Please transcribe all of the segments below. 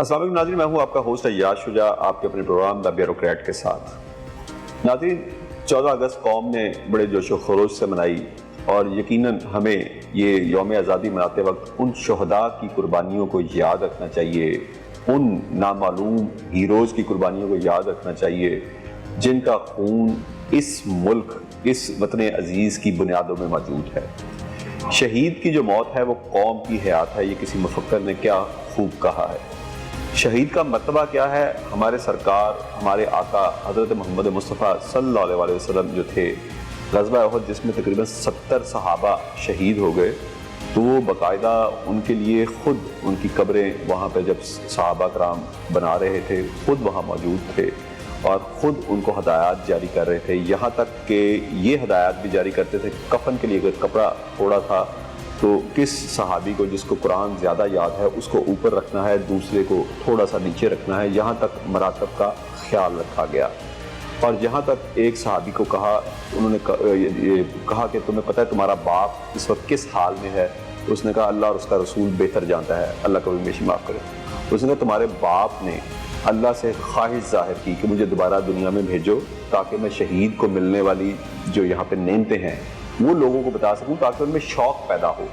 السلام علیکم ناظرین، میں ہوں آپ کا ہوسٹ ایاز شجاع، آپ کے اپنے پروگرام دا بیوروکریٹ کے ساتھ۔ ناظرین، 14 اگست قوم نے بڑے جوش و خروش سے منائی اور یقیناً ہمیں یہ یوم آزادی مناتے وقت ان شہداء کی قربانیوں کو یاد رکھنا چاہیے، ان نامعلوم ہیروز کی قربانیوں کو یاد رکھنا چاہیے جن کا خون اس ملک، اس وطن عزیز کی بنیادوں میں موجود ہے۔ شہید کی جو موت ہے وہ قوم کی حیات ہے، یہ کسی مفکر نے کیا خوب کہا ہے۔ شہید کا مرتبہ کیا ہے؟ ہمارے سرکار، ہمارے آقا حضرت محمد مصطفیٰ صلی اللہ علیہ وسلم جو تھے، غزوہ احد جس میں تقریباً 70 صحابہ شہید ہو گئے، تو وہ باقاعدہ ان کے لیے خود ان کی قبریں وہاں پہ جب صحابہ کرام بنا رہے تھے خود وہاں موجود تھے اور خود ان کو ہدایات جاری کر رہے تھے، یہاں تک کہ یہ ہدایات بھی جاری کرتے تھے کفن کے لیے اگر کپڑا تھوڑا تھا تو کس صحابی کو جس کو قرآن زیادہ یاد ہے اس کو اوپر رکھنا ہے، دوسرے کو تھوڑا سا نیچے رکھنا ہے، یہاں تک مراتب کا خیال رکھا گیا۔ اور جہاں تک ایک صحابی کو کہا، انہوں نے کہا کہ تمہیں پتہ ہے تمہارا باپ اس وقت کس حال میں ہے؟ اس نے کہا اللہ اور اس کا رسول بہتر جانتا ہے، اللہ کبھی میشی معاف کرے۔ اس نے کہا تمہارے باپ نے اللہ سے خواہش ظاہر کی کہ مجھے دوبارہ دنیا میں بھیجو تاکہ میں شہید کو ملنے والی جو یہاں پہ نعمتیں ہیں وہ لوگوں کو بتا سکوں تاکہ ان میں شوق پیدا ہو۔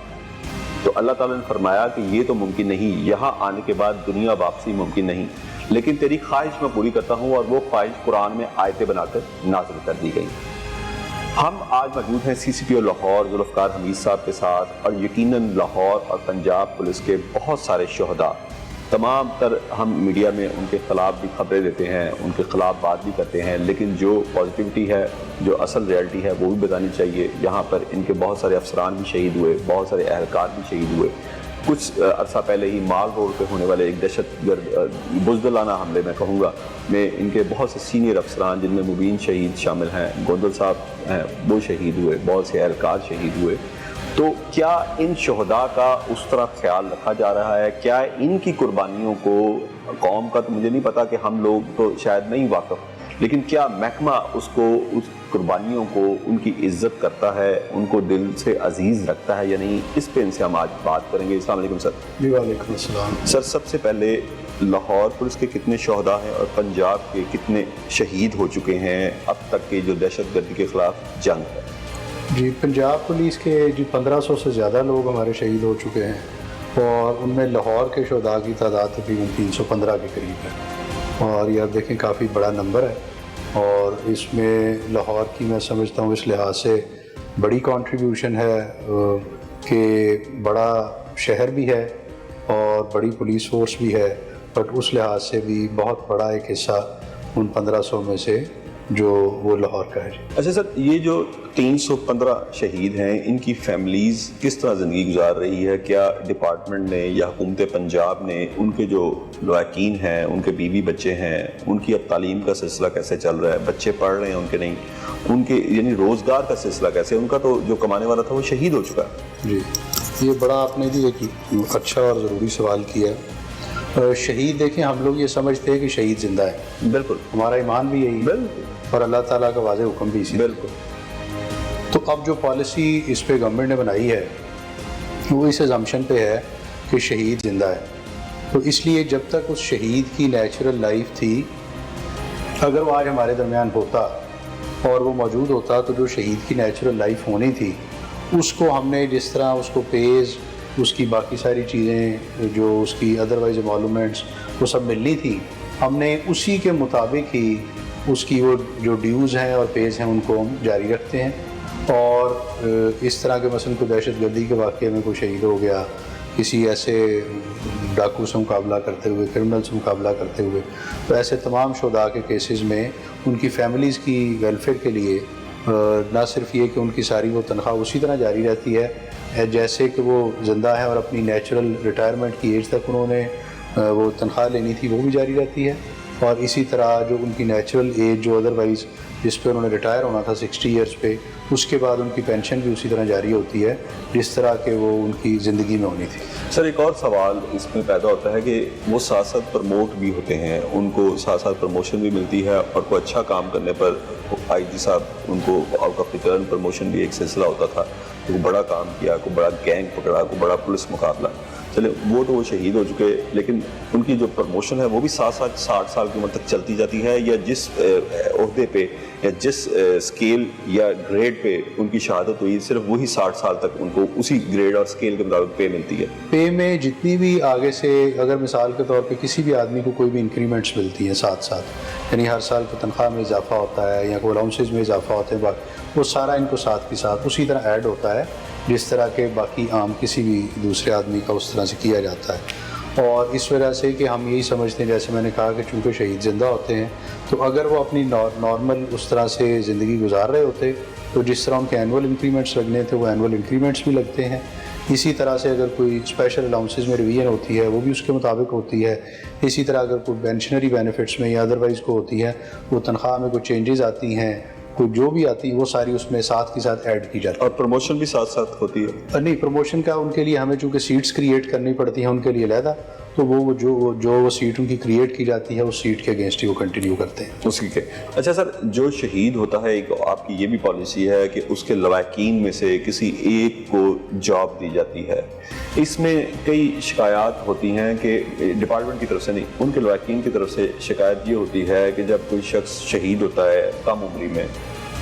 تو اللہ تعالیٰ نے فرمایا کہ یہ تو ممکن نہیں، یہاں آنے کے بعد دنیا واپسی ممکن نہیں، لیکن تیری خواہش میں پوری کرتا ہوں، اور وہ خواہش قرآن میں آیتیں بنا کر نازل کر دی گئی۔ ہم آج موجود ہیں سی سی پی او لاہور ذوالفقار حمید صاحب کے ساتھ، اور یقیناً لاہور اور پنجاب پولیس کے بہت سارے شہداء، تمام تر ہم میڈیا میں ان کے خلاف بھی خبریں دیتے ہیں، ان کے خلاف بات بھی کرتے ہیں، لیکن جو پازیٹیوٹی ہے، جو اصل ریئلٹی ہے وہ بھی بتانی چاہیے۔ یہاں پر ان کے بہت سارے افسران بھی شہید ہوئے، بہت سارے اہلکار بھی شہید ہوئے۔ کچھ عرصہ پہلے ہی مال روڈ پہ ہونے والے ایک دہشت گرد بزدلانہ حملے میں کہوں گا میں ان کے بہت سے سینئر افسران جن میں مبین شہید شامل ہیں، گوندل صاحب ہیں، وہ شہید ہوئے، بہت سے اہلکار شہید ہوئے۔ تو کیا ان شہداء کا اس طرح خیال رکھا جا رہا ہے؟ کیا ان کی قربانیوں کو قوم کا تو مجھے نہیں پتا کہ ہم لوگ تو شاید نہیں واقف، لیکن کیا محکمہ اس قربانیوں کو ان کی عزت کرتا ہے، ان کو دل سے عزیز رکھتا ہے یا نہیں؟ اس پہ ان سے ہم آج بات کریں گے۔ السلام علیکم سر۔ جی وعلیکم السلام سر، سب سے پہلے لاہور پولیس کے کتنے شہداء ہیں اور پنجاب کے کتنے شہید ہو چکے ہیں اب تک کے جو دہشت گردی کے خلاف جنگ ہے؟ جی پنجاب پولیس کے 1500 سے زیادہ لوگ ہمارے شہید ہو چکے ہیں، اور ان میں لاہور کے شہداء کی تعداد تقریباً 315 کے قریب ہے، اور یہ آپ دیکھیں کافی بڑا نمبر ہے، اور اس میں لاہور کی میں سمجھتا ہوں اس لحاظ سے بڑی کنٹریبیوشن ہے کہ بڑا شہر بھی ہے اور بڑی پولیس فورس بھی ہے، بٹ اس لحاظ سے بھی بہت بڑا ایک حصہ ان 1500 میں سے جو وہ لاہور کا ہے۔ اچھا سر، یہ جو 315 شہید ہیں ان کی فیملیز کس طرح زندگی گزار رہی ہے؟ کیا ڈپارٹمنٹ نے یا حکومت پنجاب نے ان کے جو لواحقین ہیں، ان کے بیوی بچے ہیں، ان کی اب تعلیم کا سلسلہ کیسے چل رہا ہے؟ بچے پڑھ رہے ہیں ان کے نہیں؟ ان کے یعنی روزگار کا سلسلہ کیسے؟ ان کا تو جو کمانے والا تھا وہ شہید ہو چکا ہے۔ جی یہ بڑا آپ نے ایک اچھا اور ضروری سوال کیا۔ شہید دیکھیں، ہم لوگ یہ سمجھتے ہیں کہ شہید زندہ ہے، بالکل ہمارا ایمان بھی یہی ہے، بالکل، اور اللہ تعالیٰ کا واضح حکم بھی اسی۔ بالکل۔ تو اب جو پالیسی اس پہ گورنمنٹ نے بنائی ہے وہ اس ازمپشن پہ ہے کہ شہید زندہ ہے، تو اس لیے جب تک اس شہید کی نیچرل لائف تھی، اگر وہ آج ہمارے درمیان ہوتا اور وہ موجود ہوتا، تو جو شہید کی نیچرل لائف ہونی تھی اس کو ہم نے جس طرح اس کو پیز، اس کی باقی ساری چیزیں جو اس کی ادروائز معلومنٹس وہ سب ملنی تھی، ہم نے اسی کے مطابق ہی اس کی وہ جو ڈیوز ہیں اور پیز ہیں ان کو ہم جاری رکھتے ہیں۔ اور اس طرح کے مثلا کوئی دہشت گردی کے واقعے میں کوئی شہید ہو گیا، کسی ایسے ڈاکو سے مقابلہ کرتے ہوئے، کرمنل سے مقابلہ کرتے ہوئے، تو ایسے تمام شہداء کے کیسز میں ان کی فیملیز کی ویلفیئر کے لیے نہ صرف یہ کہ ان کی ساری وہ تنخواہ اسی طرح جاری رہتی ہے جیسے کہ وہ زندہ ہے اور اپنی نیچرل ریٹائرمنٹ کی ایج تک انہوں نے وہ تنخواہ لینی تھی وہ بھی جاری رہتی ہے، اور اسی طرح جو ان کی نیچرل ایج جو ادروائز جس پہ انہوں نے ریٹائر ہونا تھا 60 ایئرس پہ، اس کے بعد ان کی پینشن بھی اسی طرح جاری ہوتی ہے جس طرح کہ وہ ان کی زندگی میں ہونی تھی۔ سر، ایک اور سوال اس میں پیدا ہوتا ہے کہ وہ ساتھ ساتھ پروموٹ بھی ہوتے ہیں، ان کو ساتھ ساتھ پروموشن بھی ملتی ہے، اور کوئی اچھا کام کرنے پر آئی جی صاحب ان کو آؤٹ آف ریٹرن پروموشن بھی ایک سلسلہ ہوتا تھا، کوئی بڑا کام کیا، کوئی بڑا گینگ پکڑا، کوئی بڑا پولیس مقابلہ، چلے وہ شہید ہو چکے، لیکن ان کی جو پروموشن ہے وہ بھی 60 سال کی عمر تک چلتی جاتی ہے، یا جس عہدے پہ یا جس اسکیل یا گریڈ پہ ان کی شہادت ہوئی صرف وہی 60 سال تک ان کو اسی گریڈ اور اسکیل کے مطابق پے ملتی ہے؟ پے میں جتنی بھی آگے سے اگر مثال کے طور پہ کسی بھی آدمی کو کوئی بھی انکریمنٹس ملتی ہیں ساتھ، یعنی ہر سال کی تنخواہ میں اضافہ ہوتا ہے یا کوئی الاؤنسز میں اضافہ ہوتے ہیں، وہ سارا ان کو ساتھ کے ساتھ اسی طرح ایڈ ہوتا ہے جس طرح کے باقی عام کسی بھی دوسرے آدمی کا اس طرح سے کیا جاتا ہے۔ اور اس وجہ سے کہ ہم یہی سمجھتے ہیں، جیسے میں نے کہا کہ چونکہ شہید زندہ ہوتے ہیں تو اگر وہ اپنی نارمل اس طرح سے زندگی گزار رہے ہوتے تو جس طرح ان کے اینول انکریمنٹس لگنے تھے وہ اینول انکریمنٹس بھی لگتے ہیں۔ اسی طرح سے اگر کوئی اسپیشل الاؤنسز میں ریویژن ہوتی ہے وہ بھی اس کے مطابق ہوتی ہے۔ اسی طرح اگر کوئی پینشنری بینیفٹس میں یا ادروائز کو ہوتی ہے، وہ تنخواہ میں کوئی چینجز آتی ہیں، کوئی جو بھی آتی ہے وہ ساری اس میں ساتھ کے ساتھ ایڈ کی جاتی ہے۔ اور پروموشن بھی ساتھ ساتھ ہوتی ہے؟ نہیں، پروموشن کا ان کے لیے ہمیں چونکہ سیٹس کریٹ کرنی پڑتی ہیں ان کے لیے علیحدہ، تو وہ جو سیٹ ان کی کریٹ کی جاتی ہے اس سیٹ کے اگینسٹ ہی وہ کنٹینیو کرتے ہیں اس کی۔ اچھا سر، جو شہید ہوتا ہے ایک آپ کی یہ بھی پالیسی ہے کہ اس کے لواحقین میں سے کسی ایک کو جاب دی جاتی ہے، اس میں کئی شکایات ہوتی ہیں کہ ڈپارٹمنٹ کی طرف سے نہیں، ان کے لواحقین کی طرف سے شکایت یہ ہوتی ہے کہ جب کوئی شخص شہید ہوتا ہے کم عمری میں،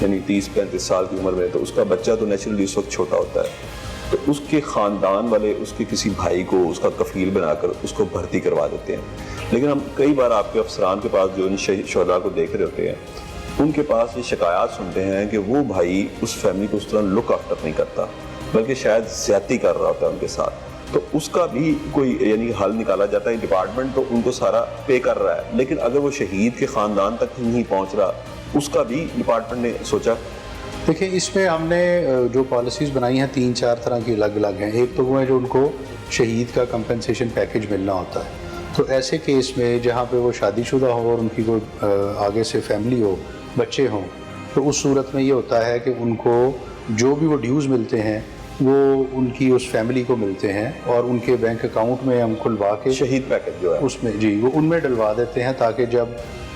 یعنی 30-35 سال کی عمر میں، تو اس کا بچہ تو نیچرلی اس وقت چھوٹا ہوتا ہے، تو اس کے خاندان والے اس کے کسی بھائی کو اس کا کفیل بنا کر اس کو بھرتی کروا دیتے ہیں۔ لیکن ہم کئی بار آپ کے افسران کے پاس جو ان شہداء کو دیکھ رہے ہوتے ہیں ان کے پاس یہ شکایات سنتے ہیں کہ وہ بھائی اس فیملی کو اس طرح لک آفٹر نہیں کرتا، بلکہ شاید زیادتی کر رہا ہوتا ہے ان کے ساتھ، تو اس کا بھی کوئی یعنی حل نکالا جاتا ہے؟ ڈپارٹمنٹ تو ان کو سارا پے کر رہا ہے، لیکن اگر وہ شہید کے خاندان تک نہیں پہنچ رہا اس کا بھی ڈپارٹمنٹ نے سوچا؟ دیکھیں، اس میں ہم نے جو پالیسیز بنائی ہیں 3-4 طرح کی الگ الگ ہیں۔ ایک تو وہ ہے جو ان کو شہید کا کمپنسیشن پیکج ملنا ہوتا ہے، تو ایسے کیس میں جہاں پہ وہ شادی شدہ ہو اور ان کی کوئی آگے سے فیملی ہو، بچے ہوں، تو اس صورت میں یہ ہوتا ہے کہ ان کو جو بھی وہ ڈیوز ملتے ہیں وہ ان کی اس فیملی کو ملتے ہیں، اور ان کے بینک اکاؤنٹ میں ہم کھلوا کے شہید پیکج جو ہے اس میں وہ ان میں ڈلوا دیتے ہیں، تاکہ جب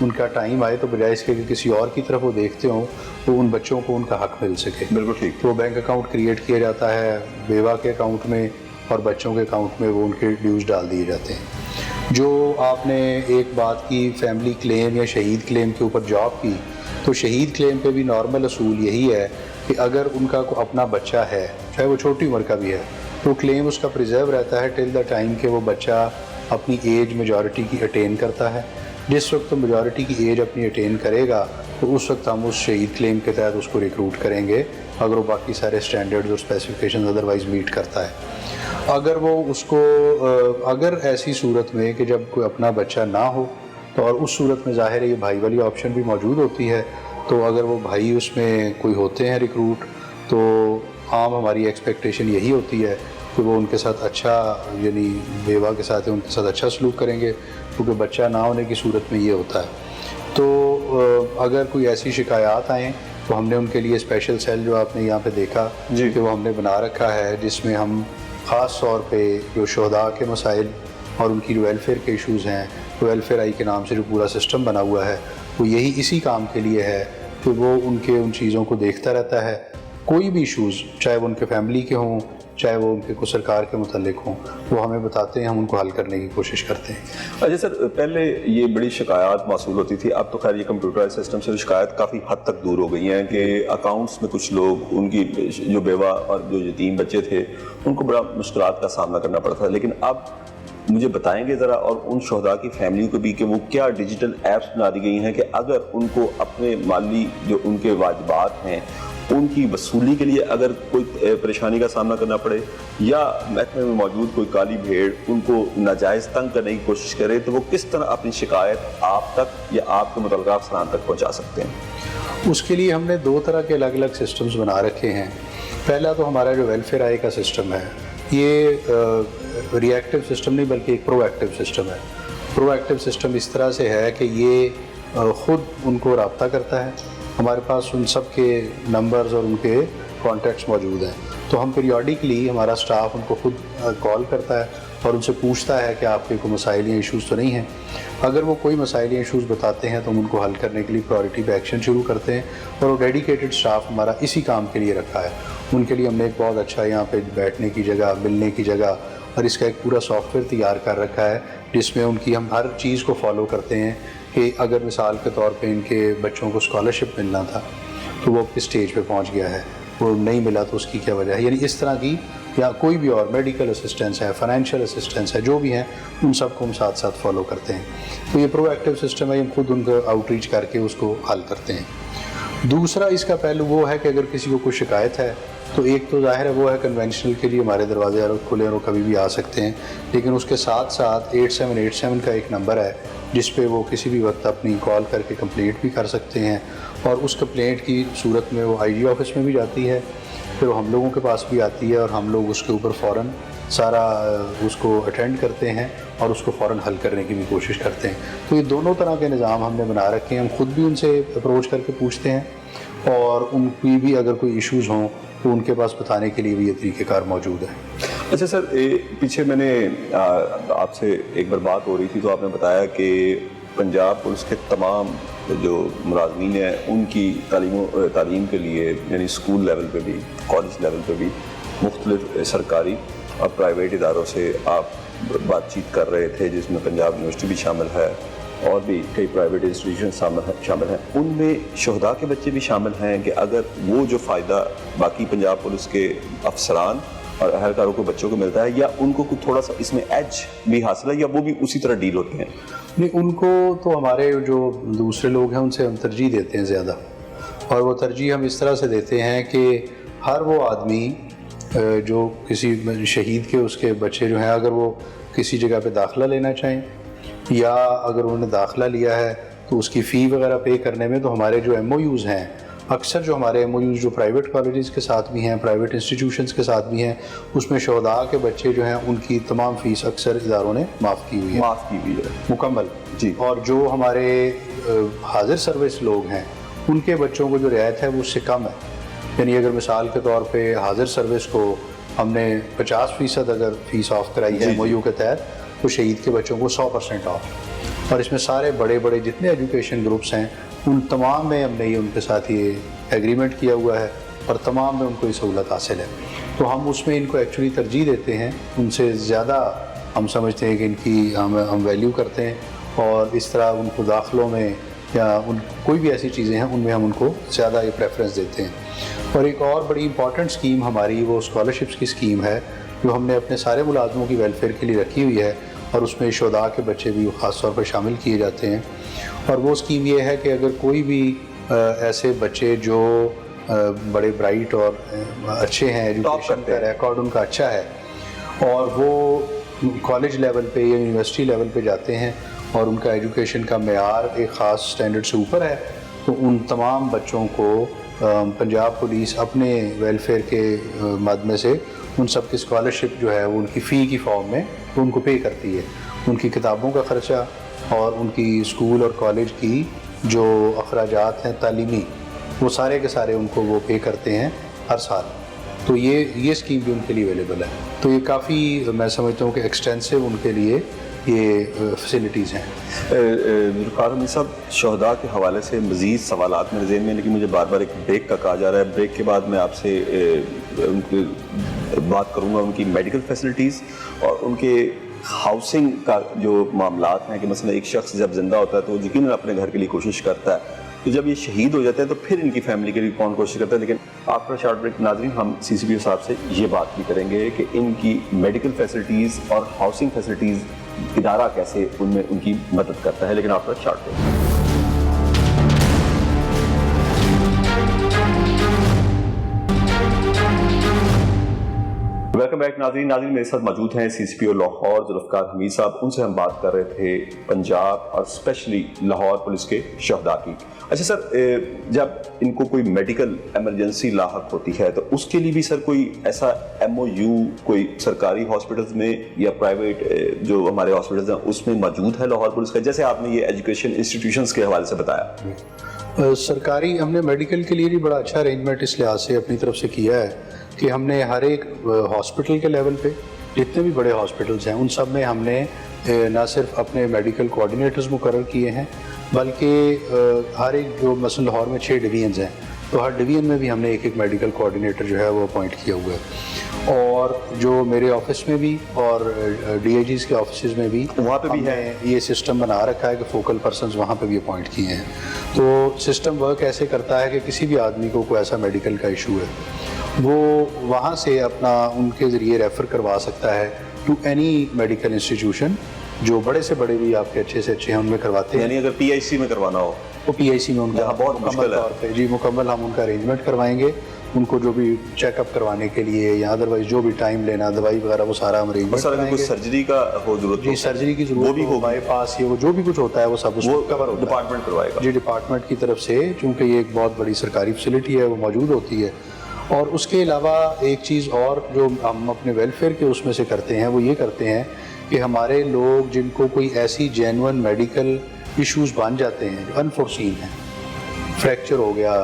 ان کا ٹائم آئے تو بجائے اس کے کہ کسی اور کی طرف وہ دیکھتے ہوں تو ان بچوں کو ان کا حق مل سکے۔ بالکل ٹھیک۔ تو وہ بینک اکاؤنٹ کریٹ کیا جاتا ہے بیوہ کے اکاؤنٹ میں، اور بچوں کے اکاؤنٹ میں وہ ان کے ڈیوز ڈال دیے جاتے ہیں۔ جو آپ نے ایک بات کی فیملی کلیم یا شہید کلیم کے اوپر جاب کی، تو شہید کلیم پہ بھی نارمل اصول یہی ہے کہ اگر ان کا کوئی اپنا بچہ ہے، چاہے وہ چھوٹی عمر کا بھی ہے، تو کلیم اس کا پریزرو رہتا ہے ٹل دا ٹائم کہ وہ بچہ اپنی ایج میجورٹی کی اٹین کرتا ہے۔ جس وقت میجورٹی کی ایج اپنی اٹین کرے گا تو اس وقت ہم اس شہید کلیم کے تحت اس کو ریکروٹ کریں گے، اگر وہ باقی سارے سٹینڈرڈز اور اسپیسیفکیشنز ادروائز میٹ کرتا ہے۔ اگر وہ اس کو اگر ایسی صورت میں کہ جب کوئی اپنا بچہ نہ ہو، تو اور اس صورت میں ظاہر ہے یہ بھائی والی آپشن بھی موجود ہوتی ہے، تو اگر وہ بھائی اس میں کوئی ہوتے ہیں ریکروٹ، تو عام ہماری ایکسپیکٹیشن یہی ہوتی ہے کہ وہ ان کے ساتھ اچھا، یعنی بیوہ کے ساتھ ان کے ساتھ اچھا سلوک کریں گے، کیونکہ بچہ نہ ہونے کی صورت میں یہ ہوتا ہے۔ تو اگر کوئی ایسی شکایات آئیں تو ہم نے ان کے لیے اسپیشل سیل جو آپ نے یہاں پہ دیکھا کہ وہ ہم نے بنا رکھا ہے، جس میں ہم خاص طور پہ جو شہداء کے مسائل اور ان کی جو ویلفیئر کے ایشوز ہیں، ویلفیئر آئی کے نام سے جو پورا سسٹم بنا ہوا ہے، وہ یہی اسی کام کے لیے ہے کہ وہ ان چیزوں کو دیکھتا رہتا ہے۔ کوئی بھی ایشوز، چاہے وہ ان کے فیملی کے ہوں، چاہے وہ ان کے کو سرکار کے متعلق ہوں، وہ ہمیں بتاتے ہیں، ہم ان کو حل کرنے کی کوشش کرتے ہیں۔ اچھا سر، پہلے یہ بڑی شکایات موصول ہوتی تھی، اب تو خیر یہ کمپیوٹرائز سسٹم سے شکایت کافی حد تک دور ہو گئی ہیں کہ اکاؤنٹس میں کچھ لوگ، ان کی جو بیوہ اور جو یتیم بچے تھے، ان کو بڑا مشکلات کا سامنا کرنا پڑتا تھا، لیکن اب مجھے بتائیں گے ذرا، اور ان شہداء کی فیملی کو بھی، کہ وہ کیا ڈیجیٹل ایپس بنا دی گئی ہیں کہ اگر ان کو اپنے مالی جو ان کے واجبات ہیں ان کی وصولی کے لیے اگر کوئی پریشانی کا سامنا کرنا پڑے، یا محکمے میں موجود کوئی کالی بھیڑ ان کو ناجائز تنگ کرنے کی کوشش کرے، تو وہ کس طرح اپنی شکایت آپ تک یا آپ کے متعلقہ افسران تک پہنچا سکتے ہیں؟ اس کے لیے ہم نے 2 طرح کے الگ الگ سسٹمز بنا رکھے ہیں۔ پہلا تو ہمارا جو ویلفیئر آئی کا سسٹم ہے، یہ ری ایکٹیو سسٹم نہیں بلکہ ایک پرو ایکٹیو سسٹم ہے۔ پرو ایکٹیو سسٹم اس طرح سے ہے کہ یہ خود ان کو رابطہ کرتا ہے، ہمارے پاس ان سب کے نمبرز اور ان کے کانٹیکٹس موجود ہیں، تو ہم پیریوڈکلی، ہمارا سٹاف ان کو خود کال کرتا ہے اور ان سے پوچھتا ہے کہ آپ کے کوئی مسائل یا ایشوز تو نہیں ہیں۔ اگر وہ کوئی مسائل یا ایشوز بتاتے ہیں تو ہم ان کو حل کرنے کے لیے پرائورٹی پہ ایکشن شروع کرتے ہیں، اور وہ ڈیڈیکیٹڈ سٹاف ہمارا اسی کام کے لیے رکھا ہے۔ ان کے لیے ہم نے ایک بہت اچھا یہاں پہ بیٹھنے کی جگہ، ملنے کی جگہ اور اس کا ایک پورا سافٹ ویئر تیار کر رکھا ہے جس میں ان کی ہم ہر چیز کو فالو کرتے ہیں کہ اگر مثال کے طور پہ ان کے بچوں کو اسکالرشپ ملنا تھا تو وہ کس اسٹیج پہ پہنچ گیا ہے, وہ نہیں ملا تو اس کی کیا وجہ ہے, یعنی اس طرح کی یا کوئی بھی اور میڈیکل اسسٹنس ہے, فائنینشیل اسسٹنس ہے, جو بھی ہیں ان سب کو ہم ساتھ ساتھ فالو کرتے ہیں. تو یہ پرو ایکٹیو سسٹم ہے, ہم خود ان کو آؤٹ ریچ کر کے اس کو حل کرتے ہیں. دوسرا اس کا پہلو وہ ہے کہ اگر کسی کو کوئی شکایت ہے تو ایک تو ظاہر ہے وہ ہے کنونشنل کے لیے ہمارے دروازے کھلے اور کبھی بھی آ سکتے ہیں, لیکن اس کے ساتھ ساتھ 8787 کا ایک نمبر ہے جس پہ وہ کسی بھی وقت اپنی کال کر کے کمپلینٹ بھی کر سکتے ہیں, اور اس کمپلینٹ کی صورت میں وہ آئی جی آفس میں بھی جاتی ہے, پھر وہ ہم لوگوں کے پاس بھی آتی ہے اور ہم لوگ اس کے اوپر فوراً سارا اس کو اٹینڈ کرتے ہیں اور اس کو فوراً حل کرنے کی بھی کوشش کرتے ہیں. تو یہ دونوں طرح کے نظام ہم نے بنا رکھے ہیں, ہم خود بھی ان سے اپروچ کر کے پوچھتے ہیں اور ان کی بھی اگر کوئی ایشوز ہوں تو ان کے پاس بتانے کے لیے بھی یہ طریقہ کار موجود ہے. اچھا سر, پیچھے میں نے آپ سے ایک بار بات ہو رہی تھی تو آپ نے بتایا کہ پنجاب پولیس کے تمام جو ملازمین ہیں ان کی تعلیم کے لیے یعنی اسکول لیول پہ بھی کالج لیول پہ بھی مختلف سرکاری اور پرائیویٹ اداروں سے آپ بات چیت کر رہے تھے, جس میں پنجاب یونیورسٹی بھی شامل ہے اور بھی کئی پرائیویٹ انسٹیٹیوشن شامل ہیں. ان میں شہداء کے بچے بھی شامل ہیں کہ اگر وہ جو فائدہ باقی پنجاب پولیس کے افسران اور اہلکاروں کو بچوں کو ملتا ہے یا ان کو کچھ تھوڑا سا اس میں ایج بھی حاصل ہے یا وہ بھی اسی طرح ڈیل ہوتے ہیں؟ نہیں, ان کو تو ہمارے جو دوسرے لوگ ہیں ان سے ہم ترجیح دیتے ہیں زیادہ, اور وہ ترجیح ہم اس طرح سے دیتے ہیں کہ ہر وہ آدمی جو کسی شہید کے اس کے بچے جو ہیں اگر وہ کسی جگہ پہ داخلہ لینا چاہیں یا اگر انہوں نے داخلہ لیا ہے تو اس کی فی وغیرہ پے کرنے میں تو ہمارے جو ایم او یوز ہیں, اکثر جو ہمارے ایم او یوز جو پرائیویٹ کالجز کے ساتھ بھی ہیں, پرائیویٹ انسٹیٹیوشنز کے ساتھ بھی ہیں, اس میں شہداء کے بچے جو ہیں ان کی تمام فیس اکثر اداروں نے معاف کی ہوئی ہے مکمل. جی, اور جو ہمارے حاضر سروس لوگ ہیں ان کے بچوں کو جو رعایت ہے وہ اس سے کم ہے. یعنی اگر مثال کے طور پہ حاضر سروس کو ہم نے 50% اگر فیس آف کرائی ہے ایم او یو کے تحت تو شہید کے بچوں کو 100% آف, اور اس میں سارے بڑے بڑے جتنے ایجوکیشن گروپس ہیں ان تمام میں ہم نے ان کے ساتھ یہ ایگریمنٹ کیا ہوا ہے اور تمام میں ان کو یہ سہولت حاصل ہے. تو ہم اس میں ان کو ایکچولی ترجیح دیتے ہیں, ان سے زیادہ ہم سمجھتے ہیں کہ ان کی ہم ویلیو کرتے ہیں, اور اس طرح ان کو داخلوں میں یا ان کوئی بھی ایسی چیزیں ہیں ان میں ہم ان کو زیادہ یہ پریفرنس دیتے ہیں. اور ایک اور بڑی امپورٹنٹ اسکیم ہماری وہ اسکالرشپس کی اسکیم ہے جو ہم نے اپنے سارے ملازموں کی ویلفیئر کے لیے رکھی ہوئی ہے, اور اس میں شہداء کے بچے بھی خاص طور پر شامل کیے جاتے ہیں. اور وہ اسکیم یہ ہے کہ اگر کوئی بھی ایسے بچے جو بڑے برائٹ اور اچھے ہیں, ایجوکیشن کا ریکارڈ ان کا اچھا ہے اور وہ کالج لیول پہ یا یونیورسٹی لیول پہ جاتے ہیں اور ان کا ایجوکیشن کا معیار ایک خاص سٹینڈرڈ سے اوپر ہے, تو ان تمام بچوں کو پنجاب پولیس اپنے ویلفیئر کے مد میں سے ان سب کی اسکالرشپ جو ہے وہ ان کی فی کی فارم میں ان کو پے کرتی ہے. ان کی کتابوں کا خرچہ اور ان کی اسکول اور کالج کی جو اخراجات ہیں تعلیمی وہ سارے کے سارے ان کو وہ پے کرتے ہیں ہر سال. تو یہ اسکیم بھی ان کے لیے اویلیبل ہے. تو یہ کافی میں سمجھتا ہوں کہ ایکسٹینسو ان کے لیے یہ فیسلٹیز ہیں. ذوالفقار حمید صاحب, شہداء کے حوالے سے مزید سوالات میرے ذہن میں, لیکن مجھے بار بار ایک بریک کا کہا جا رہا ہے. بریک کے بعد میں آپ سے ان کی بات کروں گا ان کی میڈیکل فیسلٹیز اور ان کے ہاؤسنگ کا جو معاملات ہیں کہ مثلا ایک شخص جب زندہ ہوتا ہے تو وہ یقیناً اپنے گھر کے لیے کوشش کرتا ہے, تو جب یہ شہید ہو جاتے ہیں تو پھر ان کی فیملی کے لیے کون کوشش کرتا ہے. لیکن آفٹر شارٹ بریک ناظرین ہم سی سی پی او صاحب سے یہ بات بھی کریں گے کہ ان کی میڈیکل فیسلٹیز اور ہاؤسنگ فیسلٹیز ادارہ کیسے ان میں ان کی مدد کرتا ہے. لیکن after short break. Welcome back ناظرین میرے ساتھ موجود ہیں سی سی پی او لاہور ذوالفقار حمید صاحب. ان سے ہم بات کر رہے تھے پنجاب اور اسپیشلی لاہور پولیس کے شہداء کی. اچھا سر, جب ان کو کوئی میڈیکل ایمرجنسی لاحق ہوتی ہے تو اس کے لیے بھی سر کوئی ایسا ایم او یو کوئی سرکاری ہاسپٹلز میں یا پرائیویٹ جو ہمارے ہاسپٹلز ہیں اس میں موجود ہے لاہور پولیس کا, جیسے آپ نے یہ ایجوکیشن انسٹیٹیوشنز کے حوالے سے بتایا؟ سرکاری ہم نے میڈیکل کے لیے بھی بڑا اچھا ارینجمنٹ اس لحاظ سے اپنی طرف سے کیا ہے کہ ہم نے ہر ایک ہاسپٹل کے لیول پہ جتنے بھی بڑے ہاسپٹلز ہیں ان سب میں ہم نے نہ صرف اپنے میڈیکل کوآرڈینیٹرز مقرر کیے ہیں بلکہ ہر ایک جو مثلا لاہور میں 6 ڈویژنز ہیں تو ہر ڈویژن میں بھی ہم نے ایک ایک میڈیکل کوآرڈینیٹر جو ہے وہ اپوائنٹ کیا ہوا ہے، اور جو میرے آفس میں بھی اور ڈی اے جیز کے آفسز میں بھی وہاں پہ بھی ہم نے یہ سسٹم بنا رکھا ہے کہ فوکل پرسنز وہاں پہ بھی اپوائنٹ کیے ہیں۔ تو سسٹم ورک ایسے کرتا ہے کہ کسی بھی آدمی کو کوئی ایسا میڈیکل کا ایشو ہے وہ وہاں سے اپنا ان کے ذریعے ریفر کروا سکتا ہے ٹو اینی میڈیکل انسٹیٹیوشن، جو بڑے سے بڑے بھی آپ کے اچھے سے اچھے ہیں ان میں کرواتے ہیں۔ یعنی اگر پی آئی سی میں کروانا ہو وہ پی آئی سی میں ان کا بہت مکمل مشکل ہے طور پہ جی مکمل ہم ان کا ارینجمنٹ کروائیں گے، ان کو جو بھی چیک اپ کروانے کے لیے یا ادروائز جو بھی ٹائم لینا، دوائی وغیرہ، وہ سارا ہم ارینجمنٹ سر اگر کرائیں کوئی گے۔ سرجری کا ہو ضرورت جی سرجری کی ضرورت بھی ہو، ہوگی، بائی پاس یہ وہ جو بھی کچھ ہوتا ہے وہ سب اس وہ کو کور ہوتا ہے، ڈپارٹمنٹ کروائے گا۔ جی ڈپارٹمنٹ کی طرف سے، چونکہ یہ ایک بہت بڑی سرکاری فیسلٹی ہے وہ موجود ہوتی ہے۔ اور اس کے علاوہ ایک چیز اور جو ہم اپنے ویلفیئر کے اس میں سے کرتے ہیں وہ یہ کرتے ہیں کہ ہمارے لوگ جن کو کوئی ایسی جینون میڈیکل ایشوز بن جاتے ہیں جو انفورسین ہیں، فریکچر ہو گیا،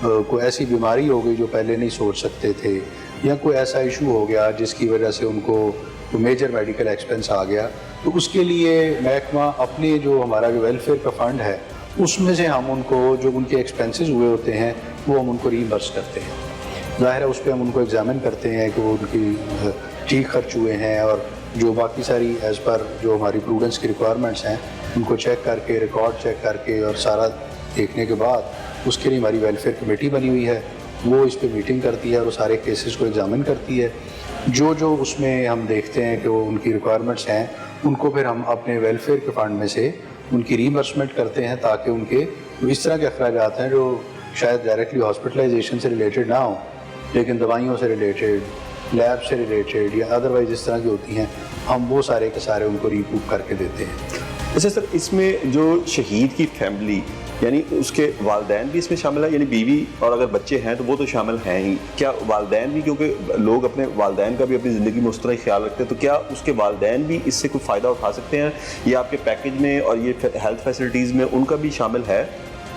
کوئی ایسی بیماری ہو گئی جو پہلے نہیں سوچ سکتے تھے، یا کوئی ایسا ایشو ہو گیا جس کی وجہ سے ان کو میجر میڈیکل ایکسپنس آ گیا، تو اس کے لیے محکمہ اپنے جو ہمارا جو ویلفیئر کا فنڈ ہے اس میں سے ہم ان کو جو ان کے ایکسپنسز ہوئے ہوتے ہیں وہ ہم ان کو ریمبرس کرتے ہیں۔ ظاہر ہے اس پہ ہم ان کو ایگزامن کرتے ہیں کہ وہ ان کی ٹھیک خرچ ہوئے ہیں، اور جو باقی ساری ایز پر جو ہماری پروڈنس کی ریکوائرمنٹس ہیں ان کو چیک کر کے، ریکارڈ چیک کر کے اور سارا دیکھنے کے بعد اس کے لیے ہماری ویلفیئر کمیٹی بنی ہوئی ہے، وہ اس پہ میٹنگ کرتی ہے اور سارے کیسز کو ایگزامن کرتی ہے۔ جو جو اس میں ہم دیکھتے ہیں کہ وہ ان کی ریکوائرمنٹس ہیں ان کو پھر ہم اپنے ویلفیئر کے فنڈ میں سے ان کی ریمبرسمنٹ کرتے ہیں، تاکہ ان کے اس طرح کے اخراجات ہیں جو شاید ڈائریکٹلی ہاسپٹلائزیشن سے ریلیٹڈ نہ ہوں لیکن دوائیوں سے ریلیٹڈ، لیب سے ریلیٹڈ یا ادروائز اس طرح کی ہوتی ہیں، ہم وہ سارے کے سارے ان کو ریکوپ کر کے دیتے ہیں۔ اچھا سر، اس میں جو شہید کی فیملی یعنی اس کے والدین بھی اس میں شامل ہیں، یعنی بیوی اور اگر بچے ہیں تو وہ تو شامل ہیں ہی، کیا والدین بھی، کیونکہ لوگ اپنے والدین کا بھی اپنی زندگی میں اس طرح ہی خیال رکھتے ہیں، تو کیا اس کے والدین بھی اس سے کوئی فائدہ اٹھا سکتے ہیں؟ یہ آپ کے پیکیج میں اور یہ ہیلتھ فیسلٹیز میں ان کا بھی شامل ہے؟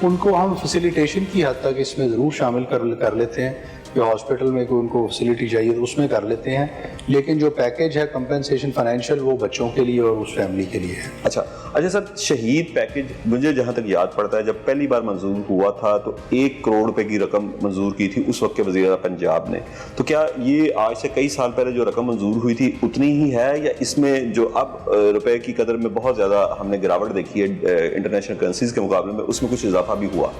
ان کو ہم فیسیلیٹیشن کی حد تک اس میں ضرور شامل کر لیتے ہیں، کہ ہاسپٹل میں کوئی ان کو فیسیلیٹی چاہیے تو اس میں کر لیتے ہیں، لیکن جو پیکیج ہے کمپنسیشن فائنینشیل وہ بچوں کے لیے اور اس فیملی کے لیے ہے۔ اچھا سر، شہید پیکیج مجھے جہاں تک یاد پڑتا ہے جب پہلی بار منظور ہوا تھا تو 1 کروڑ روپے کی رقم منظور کی تھی اس وقت کے وزیر اعظم پنجاب نے، تو کیا یہ آج سے کئی سال پہلے جو رقم منظور ہوئی تھی اتنی ہی ہے، یا اس میں جو اب روپے کی قدر میں بہت زیادہ ہم نے گراوٹ دیکھی ہے انٹرنیشنل کرنسیز کے مقابلے میں، اس میں کچھ اضافہ بھی ہوا؟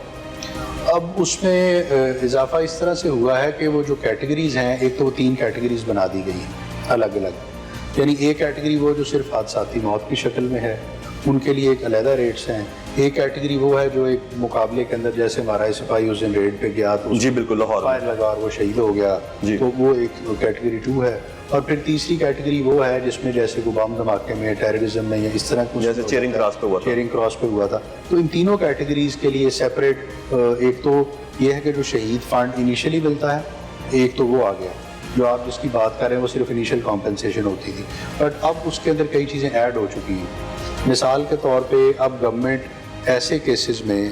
اب اس میں اضافہ اس طرح سے ہوا ہے کہ وہ جو کیٹیگریز ہیں، ایک تو وہ 3 کیٹیگریز بنا دی گئی ہیں الگ الگ، یعنی ایک کیٹیگری وہ جو صرف حادثاتی موت کی شکل میں ہے، ان کے لیے ایک علیحدہ ریٹس ہیں۔ ایک کیٹیگری وہ ہے جو ایک مقابلے کے اندر، جیسے ہمارا سپاہی اس دن ریڈ پہ گیا تو جی بالکل، لاہور فائر لگا اور وہ شہید ہو گیا، تو وہ ایک کیٹیگری 2 ہے۔ اور پھر تیسری کیٹیگری وہ ہے جس میں جیسے کوئی بم دھماکے میں، ٹیررزم میں یا اس طرح کچھ، جیسے چیرنگ کراس پہ ہوا تھا، چیرنگ کراس پہ ہوا تھا، تو ان تینوں کیٹیگریز کے لیے سیپریٹ ایک تو یہ ہے کہ جو شہید فنڈ انیشلی ملتا ہے، ایک تو وہ آ گیا جو آپ جس کی بات کر رہے ہیں وہ صرف انیشل کمپنسیشن ہوتی تھی، بٹ اب اس کے اندر کئی چیزیں ایڈ ہو چکی ہیں۔ مثال کے طور پہ اب گورنمنٹ ایسے کیسز میں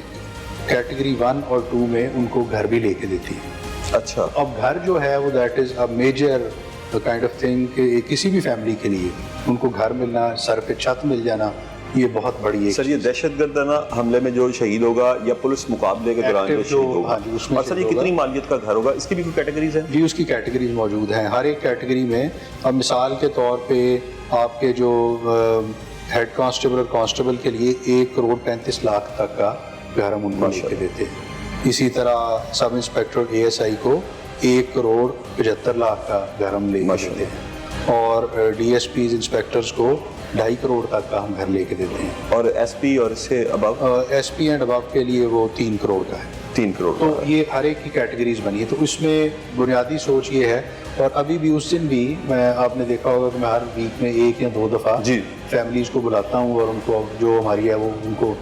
کیٹیگری 1 اور 2 میں ان کو گھر بھی لے کے دیتی ہے۔ اچھا، اب گھر جو ہے وہ that is a major kind of thing کہ کسی بھی فیملی کے لیے ان کو گھر ملنا، سر پہ چھت مل جانا، یہ بہت بڑی ہے۔ سر یہ دہشت گردانہ حملے میں جو شہید ہوگا یا پولیس مقابلے کے دوران جو شہید ہوگا، ہاں جی، اس میں اور سر یہ کتنی مالیت کا گھر ہوگا، اس کی بھی کوئی کیٹیگریز ہیں؟ جی اس کی کیٹیگریز موجود ہیں، ہر ایک کیٹیگری میں۔ اب مثال کے طور پہ آپ کے جو ہیڈ کانسٹیبل اور کانسٹیبل کے لیے 1 کروڑ 35 لاکھ تک کا گھر ہم ان کو لے کے دیتے ہیں۔ اسی طرح سب انسپیکٹر ASI کو 1 کروڑ 75 لاکھ کا گھر ہم لے کے دیتے ہیں، اور DSPs انسپیکٹرز کو 2.5 کروڑ تک کا ہم گھر لے کے دیتے ہیں، اور SP اور اس سے ابو SP اینڈ ابو کے لیے وہ 3 کروڑ کا ہے۔ 3 کروڑ تو یہ ہر ایک کی کیٹیگریز بنی ہے۔ تو اس میں بنیادی سوچ یہ ہے، اور ابھی بھی اس دن بھی آپ نے دیکھا ہوگا کہ میں ہر ویک میں 1 یا 2 دفعہ جی فیملیز کو بلاتا ہوں اور ان کو جو ہماری ہے وہ ان کو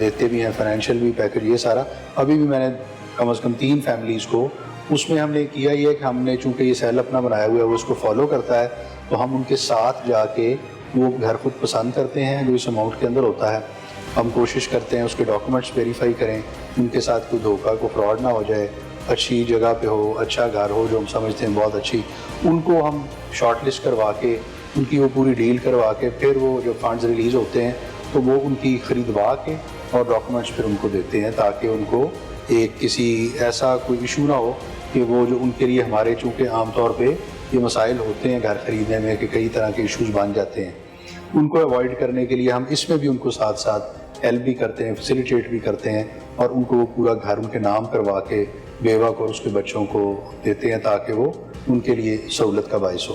دیتے بھی ہیں، فائنینشیل بھی پیکج یہ سارا۔ ابھی بھی میں نے کم از کم 3 فیملیز کو، اس میں ہم نے کیا یہ کہ ہم نے چونکہ یہ سیل اپنا بنایا ہوا ہے وہ اس کو فالو کرتا ہے، تو ہم ان کے ساتھ جا کے وہ گھر خود پسند کرتے ہیں جو اس اماؤنٹ کے اندر ہوتا ہے۔ ہم کوشش کرتے ہیں اس کے ڈاکومنٹس ویریفائی کریں، ان کے ساتھ کوئی دھوکہ کو فراڈ نہ ہو جائے، اچھی جگہ پہ ہو، اچھا گھر ہو جو ہم سمجھتے ہیں بہت اچھی، ان کو ہم شارٹ لسٹ کروا کے ان کی وہ پوری ڈیل کروا کے پھر وہ جو فنڈز ریلیز ہوتے ہیں تو وہ ان کی خریدوا کے اور ڈاکومنٹس پھر ان کو دیتے ہیں، تاکہ ان کو ایک کسی ایسا کوئی ایشو نہ ہو کہ وہ جو ان کے لیے ہمارے چونکہ عام طور پہ یہ مسائل ہوتے ہیں گھر خریدنے میں کہ کئی طرح کے ایشوز بن جاتے ہیں، ان کو اوائڈ کرنے کے لیے ہم اس میں بھی ان کو ساتھ ساتھ ہیلپ بھی کرتے ہیں، فیسیلیٹیٹ بھی کرتے ہیں، اور ان کو وہ پورا گھر ان کے نام کروا کے بیوہ کو اور اس کے بچوں کو دیتے ہیں تاکہ وہ ان کے لیے سہولت کا باعث ہو۔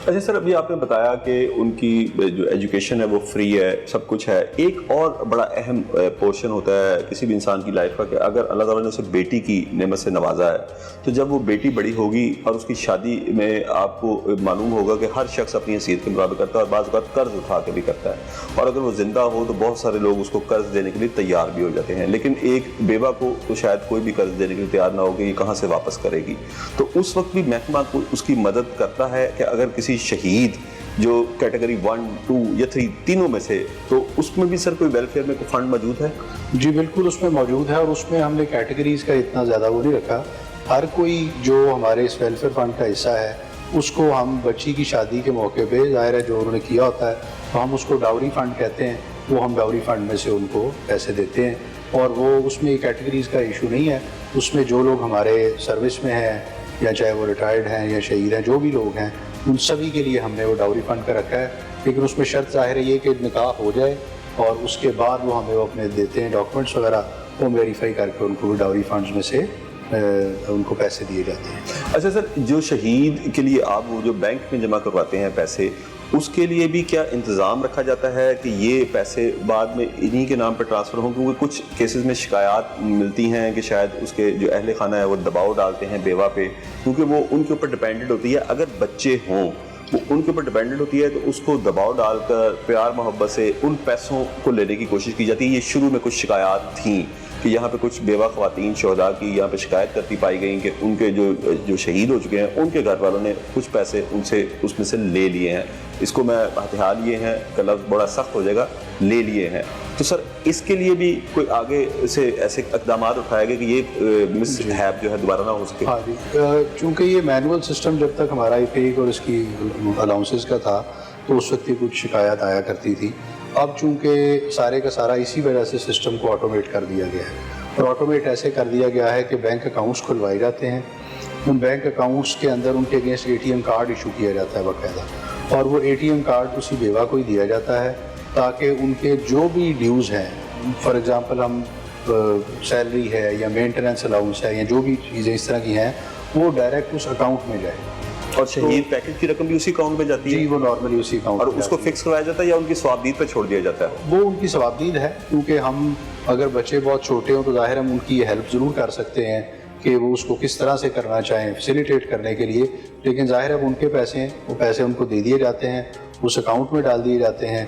اچھا سر، ابھی آپ نے بتایا کہ ان کی جو ایجوکیشن ہے وہ فری ہے، سب کچھ ہے۔ ایک اور بڑا اہم پورشن ہوتا ہے کسی بھی انسان کی لائف کا کہ اگر اللہ تعالیٰ نے اسے بیٹی کی نعمت سے نوازا ہے تو جب وہ بیٹی بڑی ہوگی اور اس کی شادی میں آپ کو معلوم ہوگا کہ ہر شخص اپنی حیثیت کے مطابق کرتا ہے اور بعض اوقات قرض اٹھا کے بھی کرتا ہے، اور اگر وہ زندہ ہو تو بہت سارے لوگ اس کو قرض دینے کے لیے تیار بھی ہو جاتے ہیں، لیکن ایک بیوہ کو تو شاید کوئی بھی قرض دینے کے لیے تیار نہ ہو کہ یہ کہاں سے واپس کرے گی۔ تو اس وقت بھی محکمہ کو اس کی مدد کرتا ہے کہ اگر کسی شہید جو کیٹیگری 1، 2 یا 3 تینوں میں سے، تو اس میں بھی سر کوئی ویلفیئر میں کوئی فنڈ موجود ہے؟ جی بالکل اس میں موجود ہے، اور اس میں ہم نے کیٹیگریز کا اتنا زیادہ وہ نہیں رکھا۔ ہر کوئی جو ہمارے اس ویلفیئر فنڈ کا حصہ ہے اس کو ہم بچی کی شادی کے موقع پہ، ظاہر ہے جو انہوں نے کیا ہوتا ہے تو ہم اس کو ڈاوری فنڈ کہتے ہیں، وہ ہم ڈاوری فنڈ میں سے ان کو پیسے دیتے ہیں، اور وہ اس میں کیٹیگریز کا ایشو نہیں ہے۔ اس میں جو لوگ ہمارے سروس میں ہیں یا چاہے وہ ریٹائرڈ ہیں یا شہید ہیں، جو بھی لوگ ہیں ان سبھی کے لیے ہم نے وہ ڈاوری فنڈ کا رکھا ہے، لیکن اس میں شرط ظاہر ہے یہ کہ نکاح ہو جائے اور اس کے بعد وہ ہمیں وہ اپنے دیتے ہیں ڈاکومنٹس وغیرہ، وہ ویریفائی کر کے ان کو ڈاوری فنڈز میں سے ان کو پیسے دیے جاتے ہیں۔ اچھا سر، جو شہید کے لیے آپ وہ جو بینک میں جمع کرواتے ہیں پیسے، اس کے لیے بھی کیا انتظام رکھا جاتا ہے کہ یہ پیسے بعد میں انہی کے نام پہ ٹرانسفر ہوں؟ کیونکہ کچھ کیسز میں شکایات ملتی ہیں کہ شاید اس کے جو اہل خانہ ہے وہ دباؤ ڈالتے ہیں بیوہ پہ، کیونکہ وہ ان کے اوپر ڈپینڈنٹ ہوتی ہے، اگر بچے ہوں وہ ان کے اوپر ڈپینڈنٹ ہوتی ہے تو اس کو دباؤ ڈال کر پیار محبت سے ان پیسوں کو لینے کی کوشش کی جاتی ہے۔ یہ شروع میں کچھ شکایات تھیں کہ یہاں پہ کچھ بیوہ خواتین شہداء کی یہاں پہ شکایت کرتی پائی گئیں کہ ان کے جو شہید ہو چکے ہیں ان کے گھر والوں نے کچھ پیسے ان سے اس میں سے لے لیے ہیں۔ اس کو میں احتیاط یہ ہیں کہ لفظ بڑا سخت ہو جائے گا، لے لیے ہیں۔ تو سر اس کے لیے بھی کوئی آگے سے ایسے اقدامات اٹھائے گئے کہ یہ مس ہیپ جو ہے دوبارہ نہ ہو سکے؟ ہاں جی، چونکہ یہ مینول سسٹم جب تک ہمارا ایک اور اس کی الاؤنسز کا تھا تو اس وقت یہ کچھ شکایت آیا کرتی تھی۔ اب چونکہ سارے کا سارا اسی وجہ سے سسٹم کو آٹومیٹ کر دیا گیا ہے، اور آٹومیٹ ایسے کر دیا گیا ہے کہ بینک اکاؤنٹس کھلوائے جاتے ہیں، ان بینک اکاؤنٹس کے اندر ان کے against A T M card issue کیا جاتا ہے باقاعدہ، اور وہ اے ٹی ایم کارڈ اسی بیوہ کو ہی دیا جاتا ہے تاکہ ان کے جو بھی ڈیوز ہیں، فار ایگزامپل ہم سیلری ہے یا مینٹیننس الاؤنس ہے یا جو بھی چیزیں اس طرح کی ہیں، وہ ڈائریکٹ اس اکاؤنٹ میں جائے۔ اور شہید پیکج کی رقم بھی اسی اکاؤنٹ میں جاتی ہے؟ جی وہ نارملی اسی اکاؤنٹ، اور اس کو فکس کروایا جاتا ہے یا ان کی ثوابدید پہ چھوڑ دیا جاتا ہے؟ وہ ان کی ثوابدید ہے، کیونکہ ہم اگر بچے بہت چھوٹے ہوں تو ظاہر ہم ان کی ہیلپ ضرور کر سکتے ہیں کہ وہ اس کو کس طرح سے کرنا چاہیں فیسیلیٹیٹ کرنے کے لیے، لیکن ظاہر ہے ان کے پیسے ہیں، وہ پیسے ان کو دے دیے جاتے ہیں، اس اکاؤنٹ میں ڈال دیے جاتے ہیں۔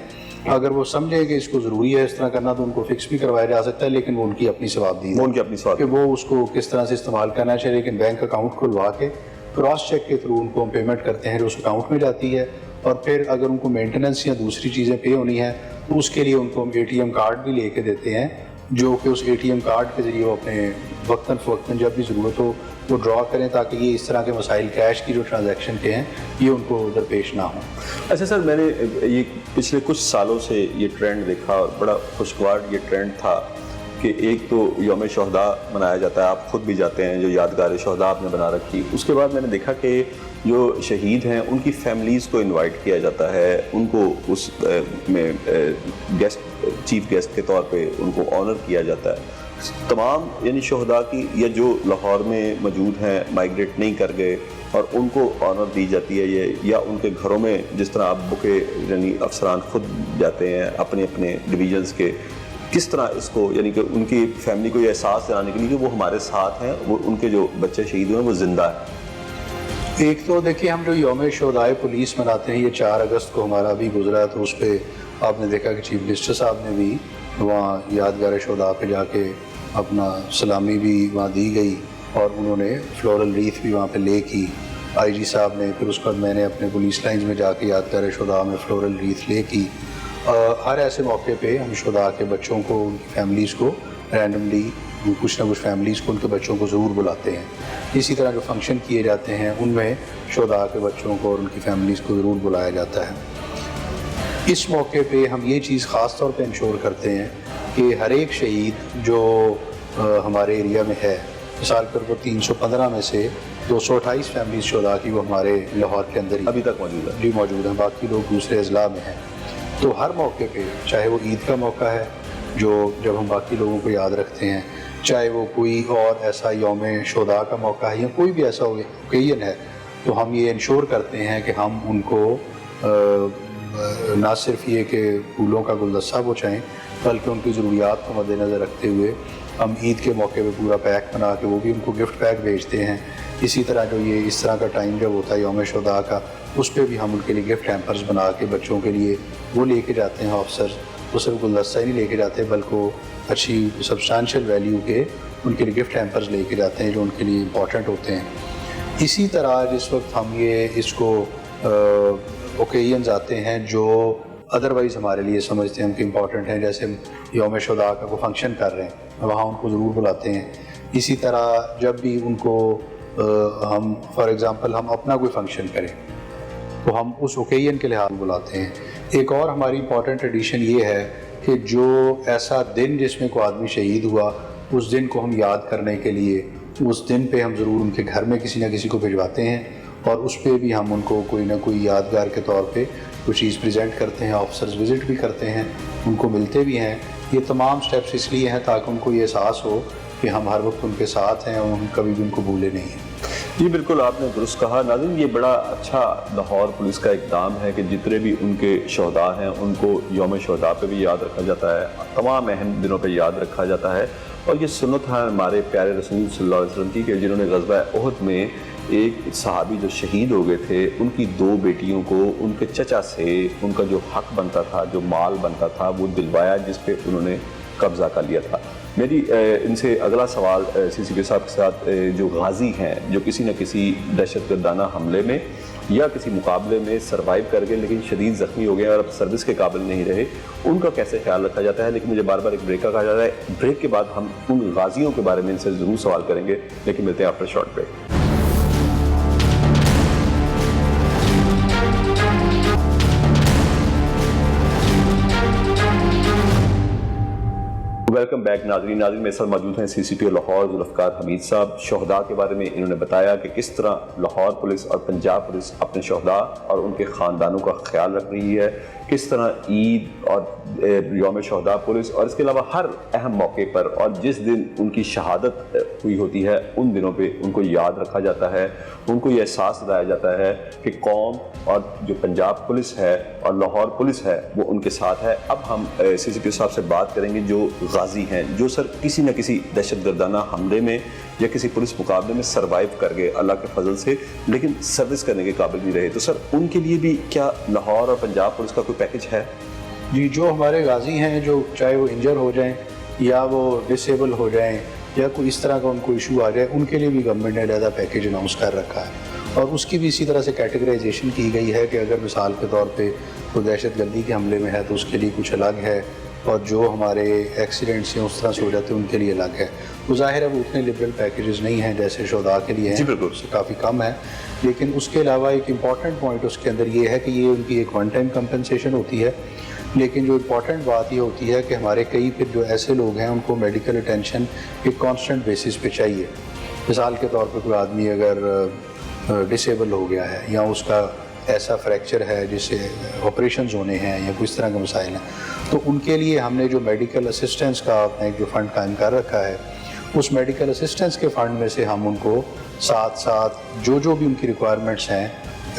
اگر وہ سمجھیں کہ اس کو ضروری ہے اس طرح کرنا تو ان کو فکس بھی کروایا جا سکتا ہے، لیکن وہ ان کی اپنی ثوابدید ہے، ان کی اپنی ثواب کہ وہ اس کو کس طرح سے استعمال کرنا چاہیے، لیکن بینک اکاؤنٹ کھلوا کے کراس چیک کے تھرو ان کو ہم پیمنٹ کرتے ہیں جو اس اکاؤنٹ میں جاتی ہے، اور پھر اگر ان کو مینٹیننس یا دوسری چیزیں پے ہونی ہیں تو اس کے لیے ان کو ہم اے ٹی ایم کارڈ بھی لے کے دیتے ہیں، جو کہ اس اے ٹی ایم کارڈ کے ذریعے وہ اپنے وقتاً فوقتاً جب بھی ضرورت ہو وہ ڈرا کریں تاکہ یہ اس طرح کے مسائل کیش کی جو ٹرانزیکشن کے ہیں یہ ان کو درپیش نہ ہوں۔ اچھا سر، میں نے یہ پچھلے کچھ سالوں سے یہ ٹرینڈ دیکھا اور بڑا خوشگوار یہ ٹرینڈ تھا کہ ایک تو یوم شہداء منایا جاتا ہے، آپ خود بھی جاتے ہیں، جو یادگار شہداء آپ نے بنا رکھی، اس کے بعد میں نے دیکھا کہ جو شہید ہیں ان کی فیملیز کو انوائٹ کیا جاتا ہے، ان کو اس میں گیسٹ چیف گیسٹ کے طور پہ ان کو آنر کیا جاتا ہے۔ تمام یعنی شہداء کی یا جو لاہور میں موجود ہیں مائیگریٹ نہیں کر گئے اور ان کو آنر دی جاتی ہے یہ، یا ان کے گھروں میں جس طرح ابو کے یعنی افسران خود جاتے ہیں اپنے اپنے ڈویژنس کے، کس طرح اس کو یعنی کہ ان کی فیملی کو یہ احساس دلانے کے لیے کہ وہ ہمارے ساتھ ہیں، وہ ان کے جو بچے شہید ہوئے ہیں وہ زندہ ہیں؟ ایک تو دیکھیے ہم جو یوم شہداء پولیس مناتے ہیں یہ 4 اگست کو ہمارا بھی گزرا ہے، تو اس پہ آپ نے دیکھا کہ چیف منسٹر صاحب نے بھی وہاں یادگار شہداء پہ جا کے اپنا سلامی بھی وہاں دی گئی اور انہوں نے فلورل ریتھ بھی وہاں پہ لے کی، آئی جی صاحب نے، پھر اس کے بعد میں نے اپنے پولیس لائنز میں جا کے یادگار شہداء میں فلورل ریتھ لے کی۔ ہر ایسے موقع پہ ہم شہداء کے بچوں کو، ان کی فیملیز کو رینڈملی کچھ نہ کچھ فیملیز کو ان کے بچوں کو ضرور بلاتے ہیں۔ اسی طرح جو فنکشن کیے جاتے ہیں ان میں شہداء کے بچوں کو اور ان کی فیملیز کو ضرور بلایا جاتا ہے۔ اس موقع پہ ہم یہ چیز خاص طور پہ انشور کرتے ہیں کہ ہر ایک شہید جو ہمارے ایریا میں ہے، مثال کے طور پر 315 میں سے 228 فیملیز شہداء کی وہ ہمارے لاہور کے اندر ہی ابھی تک موجود ہے؟ جی موجود ہیں، باقی لوگ دوسرے اضلاع میں ہیں۔ تو ہر موقع پہ، چاہے وہ عید کا موقع ہے جو جب ہم باقی لوگوں کو یاد رکھتے ہیں، چاہے وہ کوئی اور ایسا یوم شہداء کا موقع ہے یا کوئی بھی ایسا اوکیزن ہے، تو ہم یہ انشور کرتے ہیں کہ ہم ان کو نہ صرف یہ کہ پھولوں کا گلدستہ پہنچائیں، بلکہ ان کی ضروریات کو مد نظر رکھتے ہوئے ہم عید کے موقع پہ پورا پیک بنا کے وہ بھی ان کو گفٹ پیک بھیجتے ہیں۔ اسی طرح جو یہ اس طرح کا ٹائم جب ہوتا ہے یوم شہداء کا، اس پہ بھی ہم ان کے لیے گفٹ ہیمپرز بنا کے بچوں کے لیے وہ لے کے جاتے ہیں آفیسرز۔ وہ صرف گلدستہ ہی نہیں لے کے جاتے بلکہ وہ اچھی سبسٹانشل ویلیو کے ان کے لیے گفٹ ہیمپرز لے کے جاتے ہیں جو ان کے لیے امپورٹنٹ ہوتے ہیں۔ اسی طرح جس وقت ہم اس کو اوکیزنز آتے ہیں جو ادروائز ہمارے لیے سمجھتے ہیں ہم کہ امپورٹنٹ ہیں، جیسے یوم شہداء کا کوئی فنکشن کر رہے ہیں، وہاں ان کو ضرور بلاتے ہیں۔ اسی طرح جب بھی ان کو ہم فار ایگزامپل ہم اپنا کوئی فنکشن کریں تو ہم اس اوکیزن کے لحاظ بلاتے ہیں۔ ایک اور ہماری امپورٹنٹ ایڈیشن یہ ہے کہ جو ایسا دن جس میں کوئی آدمی شہید ہوا، اس دن کو ہم یاد کرنے کے لیے اس دن پہ ہم ضرور ان کے گھر میں کسی نہ کسی کو بھجواتے ہیں، اور اس پہ بھی ہم ان کو کوئی نہ کوئی یادگار کے طور پہ کوئی چیز پریزنٹ کرتے ہیں۔ آفیسرز وزٹ بھی کرتے ہیں، ان کو ملتے بھی ہیں۔ یہ تمام سٹیپس اس لیے ہیں تاکہ ان کو یہ احساس ہو کہ ہم ہر وقت ان کے ساتھ ہیں اور ہم کبھی بھی ان کو بھولے نہیں ہیں۔ جی بالکل، آپ نے درست کہا۔ ناظرین، یہ بڑا اچھا لاہور پولیس کا اقدام ہے کہ جتنے بھی ان کے شہداء ہیں ان کو یوم شہداء پہ بھی یاد رکھا جاتا ہے، تمام اہم دنوں پہ یاد رکھا جاتا ہے۔ اور یہ سنت ہے ہمارے پیارے رسول صلی اللہ علیہ وسلم کی کہ جنہوں نے غزوہ احد میں ایک صحابی جو شہید ہو گئے تھے، ان کی 2 بیٹیوں کو ان کے چچا سے ان کا جو حق بنتا تھا، جو مال بنتا تھا، وہ دلوایا، جس پہ انہوں نے قبضہ کر لیا تھا۔ میری ان سے اگلا سوال CCP صاحب کے ساتھ، جو غازی ہیں جو کسی نہ کسی دہشت گردانہ حملے میں یا کسی مقابلے میں سروائیو کر گئے لیکن شدید زخمی ہو گئے اور اب سروس کے قابل نہیں رہے، ان کا کیسے خیال رکھا جاتا ہے؟ لیکن مجھے بار بار ایک بریک کا کہا جاتا ہے، بریک کے بعد ہم ان غازیوں کے بارے میں ان سے ضرور سوال کریں گے، لیکن ملتے ہیں after short break. Welcome back ناظرین میرے ساتھ موجود ہیں CCP لاہور ذوالفقار حمید صاحب۔ شہداء کے بارے میں انہوں نے بتایا کہ کس طرح لاہور پولیس اور پنجاب پولیس اپنے شہداء اور ان کے خاندانوں کا خیال رکھ رہی ہے، کس طرح عید اور یوم شہداء پولیس اور اس کے علاوہ ہر اہم موقع پر اور جس دن ان کی شہادت ہوئی ہوتی ہے ان دنوں پہ ان کو یاد رکھا جاتا ہے، ان کو یہ احساس دلایا جاتا ہے کہ قوم اور جو پنجاب پولیس ہے اور لاہور پولیس ہے وہ ان کے ساتھ ہے۔ اب ہم CCP صاحب سے بات کریں گے جو غازی ہیں، جو سر کسی نہ کسی دہشت گردانہ حملے میں یا کسی پولیس مقابلے میں سروائیو کر گئے اللہ کے فضل سے، لیکن سروس کرنے کے قابل نہیں رہے، تو سر ان کے لیے بھی کیا لاہور اور پنجاب پولیس کا کوئی پیکج ہے؟ جی، جو ہمارے غازی ہیں، جو چاہے وہ انجر ہو جائیں یا وہ ڈسیبل ہو جائیں یا کوئی اس طرح کا ان کو ایشو آ جائے، ان کے لیے بھی گورنمنٹ نے علیحدہ پیکیج اناؤنس کر رکھا ہے، اور اس کی بھی اسی طرح سے کیٹیگرائزیشن کی گئی ہے کہ اگر مثال کے طور پہ کوئی دہشت گردی کے حملے میں ہے تو اس کے لیے کچھ الگ ہے، اور جو ہمارے ایکسیڈنٹس ہیں اس طرح سے ہو جاتے ہیں ان کے لیے الگ ہے۔ وہ ظاہر ہے وہ اتنے لبرل پیکیجز نہیں ہیں جیسے شہداء کے لیے ہیں، جی بالکل، اس سے کافی کم ہے، لیکن اس کے علاوہ ایک امپورٹنٹ پوائنٹ اس کے اندر یہ ہے کہ یہ ان کی ایک ون ٹائم کمپنسیشن ہوتی ہے، لیکن جو امپورٹنٹ بات یہ ہوتی ہے کہ ہمارے کئی پھر جو ایسے لوگ ہیں ان کو میڈیکل اٹینشن ایک کانسٹنٹ بیسس پہ چاہیے۔ مثال کے طور پہ کوئی آدمی اگر ڈسیبل ہو گیا ہے یا اس کا ایسا فریکچر ہے جس سے آپریشنز ہونے ہیں یا کوئی اس طرح کے مسائل ہیں، تو ان کے لیے ہم نے جو میڈیکل اسسٹنس کا ایک جو فنڈ قائم کر رکھا ہے، اس میڈیکل اسسٹنس کے فنڈ میں سے ہم ان کو ساتھ ساتھ جو بھی ان کی ریکوائرمنٹس ہیں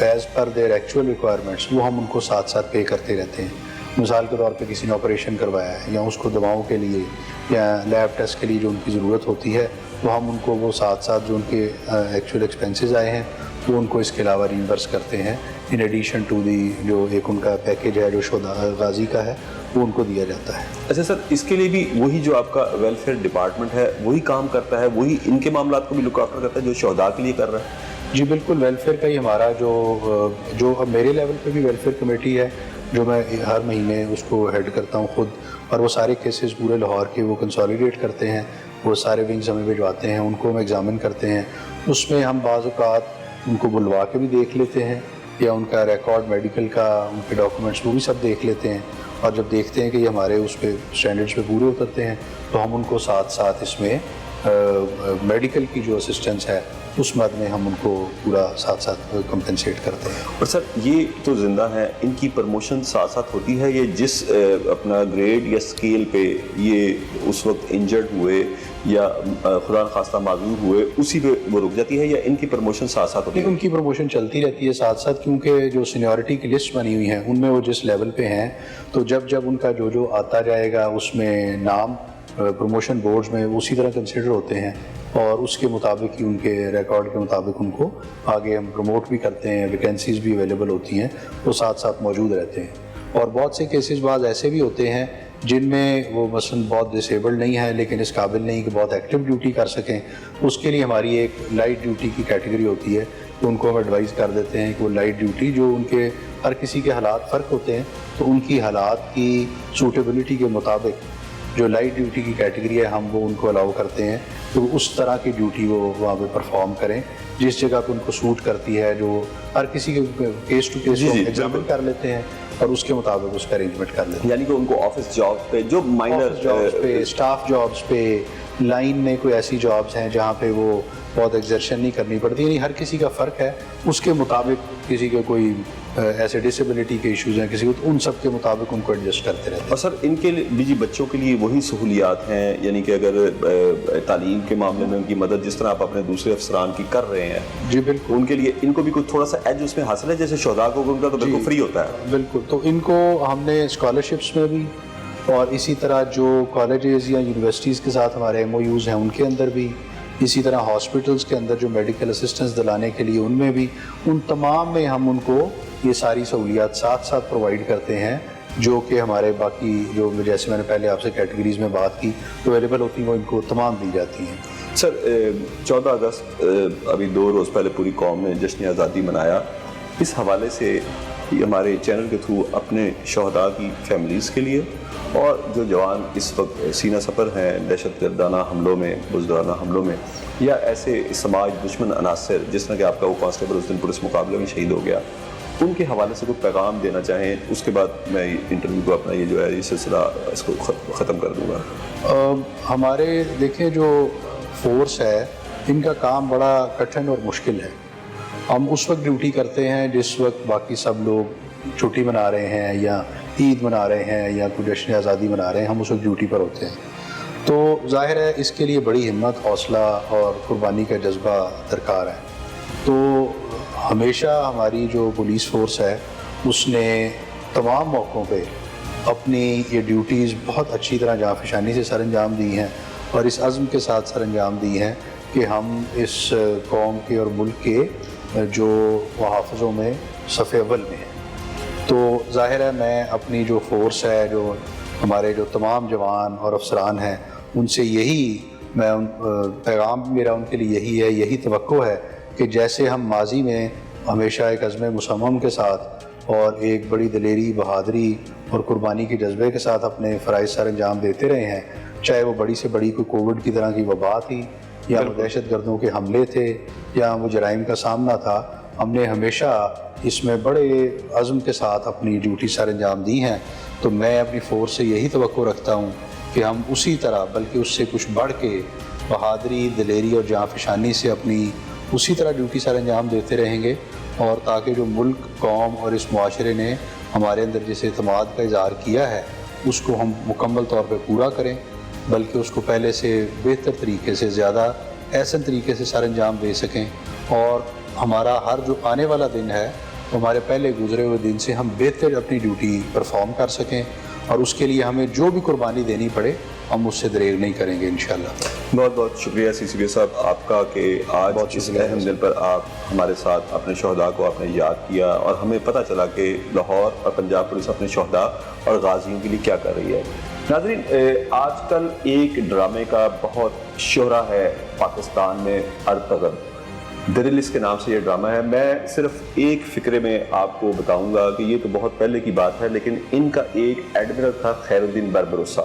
as per their actual requirements, وہ ہم ان کو ساتھ ساتھ پے کرتے رہتے ہیں۔ مثال کے طور پہ کسی نے آپریشن کروایا ہے یا اس کو دواؤں کے لیے یا لیب ٹیسٹ کے لیے جو ان کی ضرورت ہوتی ہے، تو ہم ان کو وہ ساتھ ساتھ جو ان کے ایکچوئل ایکسپینسز آئے ہیں وہ ان کو اس کے علاوہ ریمبرس کرتے ہیں، ان ایڈیشن ٹو دی جو ایک ان کا پیکیج ہے جو شہداء غازی کا ہے وہ ان کو دیا جاتا ہے۔ اچھا سر، اس کے لیے بھی وہی جو آپ کا ویلفیئر ڈپارٹمنٹ ہے وہی کام کرتا ہے، وہی ان کے معاملات کو بھی لک آفٹر کرتا ہے جو شہداء کے لیے کر رہا ہے؟ جی بالکل، ویلفیئر کا ہی ہمارا جو اب میرے لیول پہ بھی ویلفیئر کمیٹی ہے جو میں ہر مہینے اس کو ہیڈ کرتا ہوں خود، اور وہ سارے کیسز پورے لاہور کے وہ کنسالیڈیٹ کرتے ہیں، وہ سارے ونگز ہمیں بھجواتے ہیں، ان کو ہم ایگزامن کرتے ہیں۔ اس میں ہم بعض اوقات ان کو بلوا کے بھی دیکھ لیتے ہیں یا ان کا ریکارڈ میڈیکل کا، ان کے ڈاکومنٹس وہ بھی سب دیکھ لیتے ہیں، اور جب دیکھتے ہیں کہ یہ ہمارے اس پہ اسٹینڈرڈس پہ پورے اترتے ہیں تو ہم ان کو ساتھ ساتھ اس میں میڈیکل کی جو اسسٹنس ہے اس مد میں ہم ان کو پورا ساتھ ساتھ کمپنسیٹ کرتے ہیں. اور سر یہ تو زندہ ہیں، ان کی پروموشن ساتھ ساتھ ہوتی ہے، یہ جس اپنا گریڈ یا اسکیل پہ یہ اس وقت انجرڈ ہوئے یا خدا نخواستہ معذور ہوئے اسی پہ وہ رک جاتی ہے، یا ان کی پروموشن ساتھ ساتھ ہوتی ہے؟ ان کی پروموشن چلتی رہتی ہے ساتھ ساتھ، کیونکہ جو سینیورٹی کی لسٹ بنی ہوئی ہیں ان میں وہ جس لیول پہ ہیں تو جب ان کا جو آتا جائے گا اس میں نام پروموشن بورڈز میں اسی طرح کنسیڈر ہوتے ہیں اور اس کے مطابق ہی ان کے ریکارڈ کے مطابق ان کو آگے ہم پروموٹ بھی کرتے ہیں. ویکینسیز بھی اویلیبل ہوتی ہیں، وہ ساتھ ساتھ موجود رہتے ہیں. اور بہت سے کیسز بعض ایسے بھی ہوتے ہیں جن میں وہ مثلاً بہت ڈسیبلڈ نہیں ہے لیکن اس قابل نہیں کہ بہت ایکٹیو ڈیوٹی کر سکیں. اس کے لیے ہماری ایک لائٹ ڈیوٹی کی کیٹیگری ہوتی ہے، تو ان کو ہم ایڈوائز کر دیتے ہیں کہ وہ لائٹ ڈیوٹی جو ان کے ہر کسی کے حالات فرق ہوتے ہیں تو ان کی حالات کی سوٹیبلٹی کے مطابق جو لائٹ ڈیوٹی کی کیٹیگری ہے ہم وہ ان کو الاؤ کرتے ہیں تو اس طرح کی ڈیوٹی وہ وہاں پہ پرفارم کریں جس جگہ پہ ان کو سوٹ کرتی ہے، جو ہر کسی کے کیس ٹو کیس ایگزامن کر لیتے ہیں اور اس کے مطابق اس کا ارینجمنٹ کر لیتے ہیں. یعنی کہ ان کو آفس جاب پہ جو مائنر جابس پہ، اسٹاف جابس پہ، لائن میں کوئی ایسی جابس ہیں جہاں پہ وہ بہت ایگزرشن نہیں کرنی پڑتی، یعنی ہر کسی کا فرق ہے اس کے مطابق. کسی کے کوئی ایسے ڈسیبلٹی کے ایشوز ہیں کسی کو، تو ان سب کے مطابق ان کو ایڈجسٹ کرتے رہتے ہیں. اور سر ان کے لیے بھی بچوں کے لیے وہی سہولیات ہیں، یعنی کہ اگر تعلیم کے معاملے میں ان کی مدد جس طرح آپ اپنے دوسرے افسران کی کر رہے ہیں، جی بالکل، ان کے لیے ان کو بھی کچھ تھوڑا سا ایج اس میں حاصل ہے جیسے شہداء کو ان کا تو بالکل فری ہوتا ہے. بالکل، تو ان کو ہم نے اسکالرشپس میں بھی اور اسی طرح جو کالجز یا یونیورسٹیز کے ساتھ ہمارے ایم او یوز ہیں ان کے اندر بھی، اسی طرح ہاسپٹلس کے اندر جو میڈیکل اسسٹنس دلانے کے لیے ان میں بھی، ان تمام میں ہم ان کو یہ ساری سہولیات ساتھ ساتھ پرووائڈ کرتے ہیں جو کہ ہمارے باقی جو جیسے میں نے پہلے آپ سے کیٹیگریز میں بات کی اویلیبل ہوتی ہیں وہ ان کو تمام دی جاتی ہیں. سر 14 اگست ابھی 2 روز پہلے پوری قوم نے جشن آزادی منایا، اس حوالے سے ہمارے چینل کے تھرو اپنے شہداء کی فیملیز کے لیے اور جو جوان اس وقت سینہ سپر ہیں دہشت گردانہ حملوں میں، بزدلانہ حملوں میں، یا ایسے سماج دشمن عناصر جس طرح کہ آپ کا وہ کانسٹیبل اس دن پولیس مقابلے میں شہید ہو گیا، ان کے حوالے سے کوئی پیغام دینا چاہیں؟ اس کے بعد میں انٹرویو کو اپنا یہ جو ہے یہ سلسلہ اس کو ختم کر دوں گا. ہمارے دیکھیں جو فورس ہے ان کا کام بڑا کٹھن اور مشکل ہے. ہم اس وقت ڈیوٹی کرتے ہیں جس وقت باقی سب لوگ چھٹی منا رہے ہیں یا عید منا رہے ہیں یا کوئی جشن آزادی منا رہے ہیں، ہم اس وقت ڈیوٹی پر ہوتے ہیں. تو ظاہر ہے اس کے لیے بڑی ہمت، حوصلہ اور قربانی کا جذبہ درکار ہے. تو ہمیشہ ہماری جو پولیس فورس ہے اس نے تمام موقعوں پہ اپنی یہ ڈیوٹیز بہت اچھی طرح جانفشانی سے سر انجام دی ہیں اور اس عزم کے ساتھ سر انجام دی ہیں کہ ہم اس قوم کے اور ملک کے جو محافظوں میں صف اول میں ہیں. تو ظاہر ہے میں اپنی جو فورس ہے، جو ہمارے جو تمام جوان اور افسران ہیں، ان سے یہی میں پیغام میرا ان کے لیے یہی ہے، یہی توقع ہے کہ جیسے ہم ماضی میں ہمیشہ ایک عزم مصمم کے ساتھ اور ایک بڑی دلیری، بہادری اور قربانی کے جذبے کے ساتھ اپنے فرائض سر انجام دیتے رہے ہیں، چاہے وہ بڑی سے بڑی کوئی کووڈ کی طرح کی وبا تھی یا وہ دہشت گردوں کے حملے تھے یا وہ جرائم کا سامنا تھا، ہم نے ہمیشہ اس میں بڑے عزم کے ساتھ اپنی ڈیوٹی سر انجام دی ہیں. تو میں اپنی فورس سے یہی توقع رکھتا ہوں کہ ہم اسی طرح بلکہ اس سے کچھ بڑھ کے بہادری، دلیری اور جانفشانی سے اپنی اسی طرح ڈیوٹی سر انجام دیتے رہیں گے، اور تاکہ جو ملک، قوم اور اس معاشرے نے ہمارے اندر جس اعتماد کا اظہار کیا ہے اس کو ہم مکمل طور پہ پورا کریں، بلکہ اس کو پہلے سے بہتر طریقے سے، زیادہ احسن طریقے سے سر انجام دے سکیں، اور ہمارا ہر جو آنے والا دن ہے ہمارے پہلے گزرے ہوئے دن سے ہم بہتر اپنی ڈیوٹی پرفارم کر سکیں، اور اس کے لیے ہمیں جو بھی قربانی دینی پڑے ہم اس سے دریغ نہیں کریں گے انشاءاللہ. بہت بہت شکریہ CCPO صاحب آپ کا کہ آج اس اہم دن پر آپ ہمارے ساتھ اپنے شہداء کو آپ نے یاد کیا اور ہمیں پتہ چلا کہ لاہور اور پنجاب پولیس اپنے شہداء اور غازیوں کے لیے کیا کر رہی ہے. ناظرین، آج کل ایک ڈرامے کا بہت شہرہ ہے پاکستان میں، ارطغرل دریلس کے نام سے یہ ڈرامہ ہے. میں صرف ایک فقرے میں آپ کو بتاؤں گا کہ یہ تو بہت پہلے کی بات ہے، لیکن ان کا ایک ایڈمرل تھا خیر الدین بربروسا،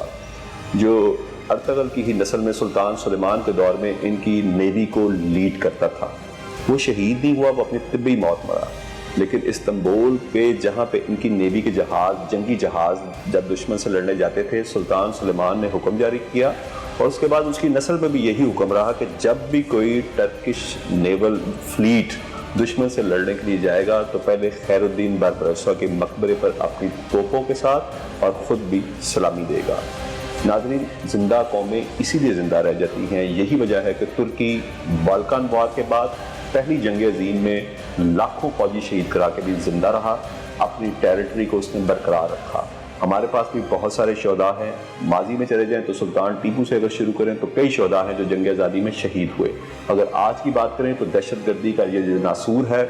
جو ارطغرل کی ہی نسل میں سلطان سلیمان کے دور میں ان کی نیوی کو لیڈ کرتا تھا. وہ شہید نہیں ہوا، وہ اپنی طبی موت مرا. لیکن استنبول پہ جہاں پہ ان کی نیوی کے جہاز، جنگی جہاز جب دشمن سے لڑنے جاتے تھے، سلطان سلیمان نے حکم جاری کیا اور اس کے بعد اس کی نسل میں بھی یہی حکم رہا کہ جب بھی کوئی ٹرکش نیول فلیٹ دشمن سے لڑنے کے لیے جائے گا تو پہلے خیر الدین باربروسا کے مقبرے پر اپنی توپوں کے ساتھ اور خود بھی سلامی دے گا۔ ناظرین، زندہ قومیں اسی لیے زندہ رہ جاتی ہیں، یہی وجہ ہے کہ ترکی بالکان وار کے بعد پہلی جنگ عظیم میں لاکھوں فوجی شہید کرا کے بھی زندہ رہا، اپنی ٹیریٹری کو اس نے برقرار رکھا۔ ہمارے پاس بھی بہت سارے شہداء ہیں، ماضی میں چلے جائیں تو سلطان ٹیپو سے اگر شروع کریں تو کئی شہداء ہیں جو جنگ آزادی میں شہید ہوئے۔ اگر آج کی بات کریں تو دہشت گردی کا یہ جو ناسور ہے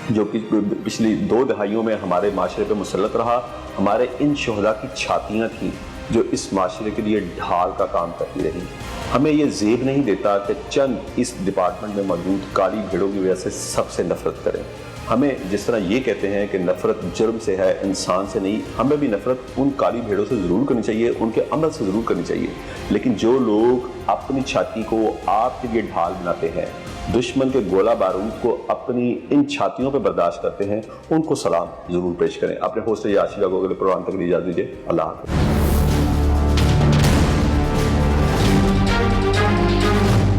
جو کہ پچھلی 2 دہائیوں میں ہمارے معاشرے پہ مسلط رہا، ہمارے ان شہداء کی چھاتیاں تھیں جو اس معاشرے کے لیے ڈھال کا کام کرتی رہی۔ ہمیں یہ زیب نہیں دیتا کہ چند اس ڈپارٹمنٹ میں موجود کالی بھیڑوں کی وجہ سے سب سے نفرت کریں۔ ہمیں جس طرح یہ کہتے ہیں کہ نفرت جرم سے ہے، انسان سے نہیں، ہمیں بھی نفرت ان کالی بھیڑوں سے ضرور کرنی چاہیے، ان کے عمل سے ضرور کرنی چاہیے، لیکن جو لوگ اپنی چھاتی کو آپ کے لیے ڈھال بناتے ہیں، دشمن کے گولہ بارود کو اپنی ان چھاتیوں پہ برداشت کرتے ہیں، ان کو سلام ضرور پیش کریں۔ اپنے ہوسٹ یاشیدہ کو اگلے پروگرام تک اجازت دیجیے۔ اللہ حافظ۔